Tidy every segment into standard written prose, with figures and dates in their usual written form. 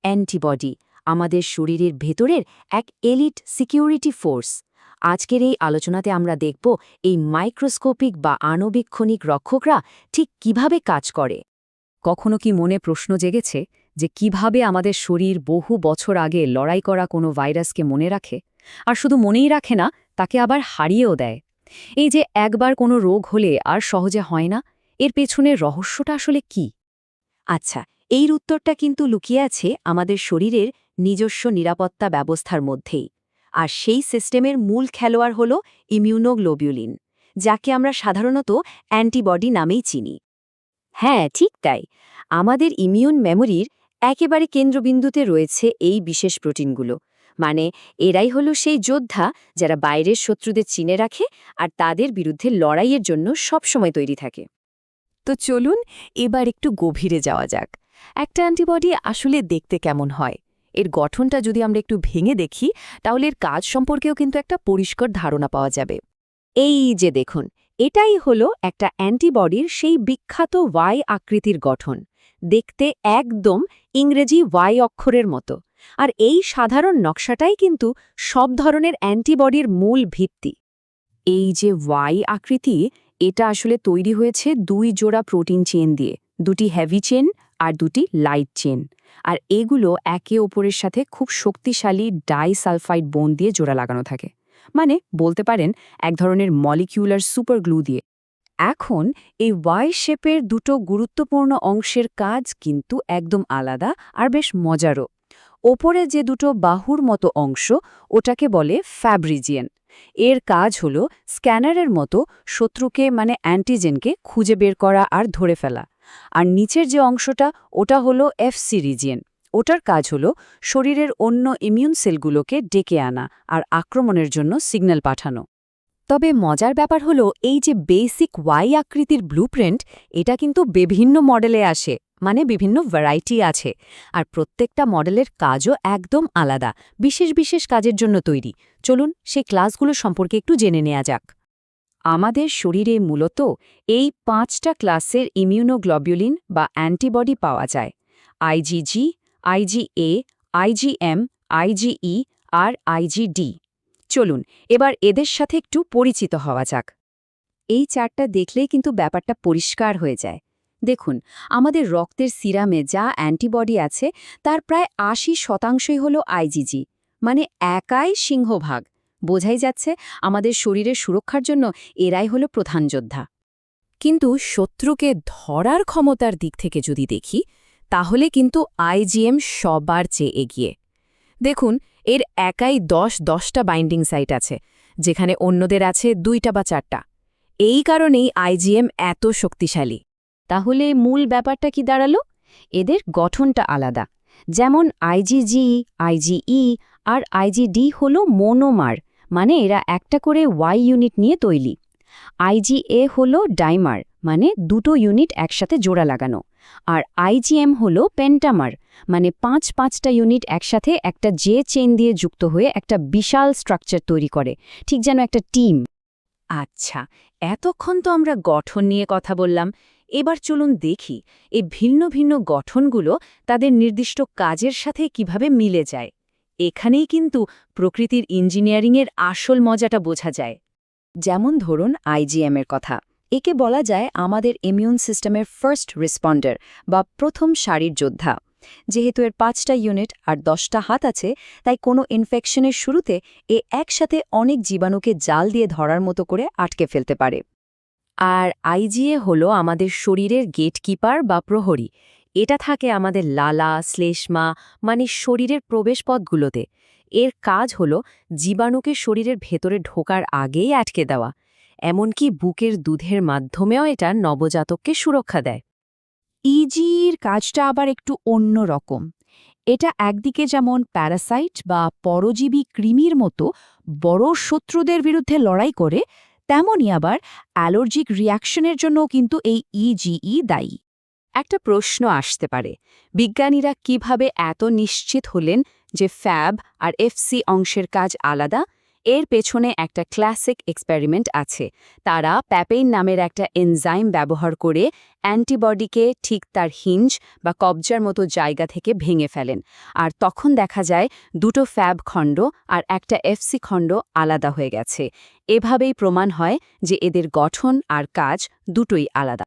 Antibody আমাদের শরীরের ভেতরের এক এলিট সিকিউরিটি ফোর্স। আজকের এই আলোচনাতে আমরা দেখব এই মাইক্রোস্কোপিক বা আণবিক্ষণিক রক্ষকরা ঠিক কিভাবে কাজ করে। কখনো কি মনে প্রশ্ন জেগেছে যে কিভাবে আমাদের শরীর বহু বছর আগে লড়াই করা কোনো ভাইরাসকে মনে রাখে, আর শুধু মনেই রাখে না, তাকে আবার হারিয়েও দেয়? এই যে একবার কোনো রোগ হলে আর সহজে হয় না, এর পেছনের রহস্যটা আসলে কি? আচ্ছা, এই উত্তরটা কিন্তু লুকিয়ে আছে আমাদের শরীরের নিজস্ব নিরাপত্তা ব্যবস্থার মধ্যেই। আর সেই সিস্টেমের মূল খেলোয়াড় হল ইমিউনোগ্লোবিউলিন, যাকে আমরা সাধারণত অ্যান্টিবডি নামেই চিনি। হ্যাঁ, ঠিক তাই। আমাদের ইমিউন মেমোরির একেবারে কেন্দ্রবিন্দুতে রয়েছে এই বিশেষ প্রোটিনগুলো। মানে এরাই হলো সেই যোদ্ধা যারা বাইরের শত্রুদের চিনে রাখে আর তাদের বিরুদ্ধে লড়াইয়ের জন্য সবসময় তৈরি থাকে। তো চলুন এবার একটু গভীরে যাওয়া যাক। একটা অ্যান্টিবডি আসলে দেখতে কেমন হয়, এর গঠনটা যদি আমরা একটু ভেঙে দেখি, তাহলে এর কাজ সম্পর্কেও কিন্তু একটা পরিষ্কার ধারণা পাওয়া যাবে। এই যে দেখুন, এটাই হলো একটা অ্যান্টিবডির সেই বিখ্যাত ওয়াই আকৃতির গঠন। দেখতে একদম ইংরেজি ওয়াই অক্ষরের মতো। আর এই সাধারণ নকশাটাই কিন্তু সব ধরনের অ্যান্টিবডির মূল ভিত্তি। এই যে ওয়াই আকৃতি, এটা আসলে তৈরি হয়েছে দুই জোড়া প্রোটিন চেন দিয়ে, দুটি হেভি চেন আর দুটি লাইট চেন। আর এগুলো একে অপরের সাথে খুব শক্তিশালী ডাইসালফাইড বোন দিয়ে জোড়া লাগানো থাকে। মানে বলতে পারেন এক ধরনের মলিকিউলার সুপার গ্লু দিয়ে। এখন এই ওয়াই শেপের দুটো গুরুত্বপূর্ণ অংশের কাজ কিন্তু একদম আলাদা আর বেশ মজারও। ওপরে যে দুটো বাহুর মতো অংশ, ওটাকে বলে ফ্যাব্রিজিয়ান। এর কাজ হলো স্ক্যানারের মতো শত্রুকে মানে অ্যান্টিজেনকে খুঁজে বের করা আর ধরে ফেলা। আর নিচের যে অংশটা, ওটা হলো এফসি রিজিয়ন। ওটার কাজ হলো শরীরের অন্য ইমিউন সেলগুলোকে ডেকে আনা আর আক্রমণের জন্য সিগন্যাল পাঠানো। তবে মজার ব্যাপার হলো এই যে বেসিক ওয়াই আকৃতির ব্লুপ্রিন্ট, এটা কিন্তু বিভিন্ন মডেলে আসে, মানে বিভিন্ন ভ্যারাইটি আছে। আর প্রত্যেকটা মডেলের কাজও একদম আলাদা, বিশেষ বিশেষ কাজের জন্য তৈরি। চলুন সেই ক্লাসগুলো সম্পর্কে একটু জেনে নেওয়া যাক। আমাদের শরীরে মূলত এই 5টা ক্লাসের ইমিউনোগ্লোবিউলিন বা অ্যান্টিবডি পাওয়া যায়: আইজিজি, আইজিএ, আইজিএম, আইজিই আর আইজিডি। চলুন এবার এদের সাথে একটু পরিচিত হওয়া যাক। এই চারটা দেখলেই কিন্তু ব্যাপারটা পরিষ্কার হয়ে যায়। দেখুন, আমাদের রক্তের সিরামে যা অ্যান্টিবডি আছে তার প্রায় ৮০% হল আইজিজি, মানে একাই সিংহভাগ। বোঝাই যাচ্ছে আমাদের শরীরের সুরক্ষার জন্য এরাই হলো প্রধান যোদ্ধা। কিন্তু শত্রুকে ধরার ক্ষমতার দিক থেকে যদি দেখি, তাহলে কিন্তু আইজিএম সবার চেয়ে এগিয়ে। দেখুন, এর একাই ১০টা বাইন্ডিং সাইট আছে, যেখানে অন্যদের আছে 2টা বা 4টা। এই কারণেই আইজিএম এত শক্তিশালী। তাহলে মূল ব্যাপারটা কি দাঁড়ালো? এদের গঠনটা আলাদা। যেমন আইজিজি, আইজিই আর আইজিডি হলো মোনোমার, মানে এরা একটা করে ওয়াই ইউনিট নিয়ে তৈরি। আইজিএ হলো ডাইমার, মানে দুটো ইউনিট একসাথে জোড়া লাগানো। আর আইজিএম হলো পেন্টামার, মানে ৫টা ইউনিট একসাথে একটা জে চেইন দিয়ে যুক্ত হয়ে একটা বিশাল স্ট্রাকচার তৈরি করে, ঠিক যেন একটা টিম। আচ্ছা, এতক্ষণ তো আমরা গঠন নিয়ে কথা বললাম। এবার চলুন দেখি এই ভিন্ন ভিন্ন গঠনগুলো তাদের নির্দিষ্ট কাজের সাথে কিভাবে মিলে যায়। এখানেই কিন্তু প্রকৃতির ইঞ্জিনিয়ারিংয়ের আসল মজাটা বোঝা যায়। যেমন ধরুন আইজিএমের কথা। একে বলা যায় আমাদের ইমিউন সিস্টেমের ফার্স্ট রেসপন্ডার বা প্রথম সারির যোদ্ধা। যেহেতু এর 5টা ইউনিট আর 10টা হাত আছে, তাই কোনো ইনফেকশনের শুরুতে এ একসাথে অনেক জীবাণুকে জাল দিয়ে ধরার মতো করে আটকে ফেলতে পারে। আর আইজিএ হলো আমাদের শরীরের গেটকিপার বা প্রহরী। এটা থাকে আমাদের লালা, শ্লেষ্মা, মানে শরীরের প্রবেশপথগুলোতে। এর কাজ হলো জীবাণুকে শরীরের ভেতরে ঢোকার আগেই আটকে দেওয়া। এমনকি বুকের দুধের মাধ্যমেও এটা নবজাতককে সুরক্ষা দেয়। ইজির কাজটা আবার একটু অন্য রকম। এটা একদিকে যেমন প্যারাসাইট বা পরজীবী কৃমির মতো বড় শত্রুদের বিরুদ্ধে লড়াই করে, তেমনই আবার অ্যালার্জিক রিয়াকশনের জন্য কিন্তু এই ইজিই দায়ী। একটা প্রশ্ন আসতে পারে, বিজ্ঞানীরা কিভাবে এত নিশ্চিত হলেন যে ফ্যাব আর এফসি অংশের কাজ আলাদা? এর পেছনে একটা ক্লাসিক এক্সপেরিমেন্ট আছে। তারা প্যাপেইন নামের একটা এনজাইম ব্যবহার করে অ্যান্টিবডিকে ঠিক তার হিঞ্জ বা কবজার মতো জায়গা থেকে ভেঙে ফেলেন, আর তখন দেখা যায় দুটো ফ্যাব খণ্ড আর একটা এফসি খণ্ড আলাদা হয়ে গেছে। এভাবেই প্রমাণ হয় যে এদের গঠন আর কাজ দুটোই আলাদা।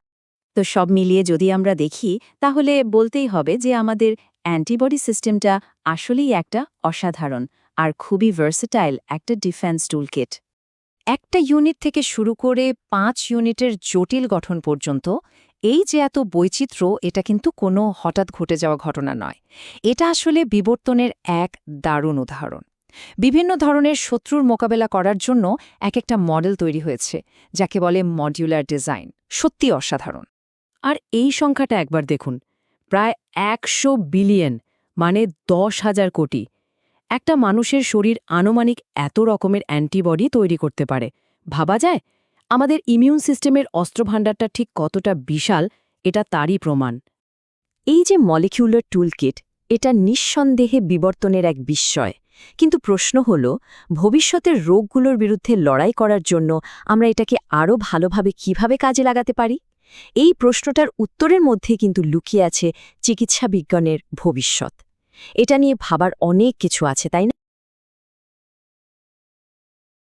তো সব মিলিয়ে যদি আমরা দেখি, তাহলে বলতেই হবে যে আমাদের অ্যান্টিবডি সিস্টেমটা আসলেই একটা অসাধারণ আর খুবই ভার্সেটাইল একটা ডিফেন্স টুলকিট। একটা ইউনিট থেকে শুরু করে 5 ইউনিটের জটিল গঠন পর্যন্ত এই যে এত বৈচিত্র্য, এটা কিন্তু কোনো হঠাৎ ঘটে যাওয়া ঘটনা নয়। এটা আসলে বিবর্তনের এক দারুণ উদাহরণ। বিভিন্ন ধরনের শত্রুর মোকাবেলা করার জন্য একটা মডেল তৈরি হয়েছে, যাকে বলে মডিউলার ডিজাইন। সত্যি অসাধারণ। আর এই সংখ্যাটা একবার দেখুন, প্রায় 100 বিলিয়ন, মানে 10,000 কোটি। একটা মানুষের শরীর আনুমানিক এত রকমের অ্যান্টিবডি তৈরি করতে পারে। ভাবা যায় আমাদের ইমিউন সিস্টেমের অস্ত্রভাণ্ডারটা ঠিক কতটা বিশাল, এটা তারই প্রমাণ। এই যে মলিকিউলার টুলকিট, এটা নিঃসন্দেহে বিবর্তনের এক বিস্ময়। কিন্তু প্রশ্ন হল, ভবিষ্যতের রোগগুলোর বিরুদ্ধে লড়াই করার জন্য আমরা এটাকে আরও ভালোভাবে কিভাবে কাজে লাগাতে পারি? এই প্রশ্নটার উত্তরের মধ্যে কিন্তু লুকিয়ে আছে চিকিৎসা বিজ্ঞানের ভবিষ্যৎ। এটা নিয়ে ভাবার অনেক কিছু আছে, তাই না?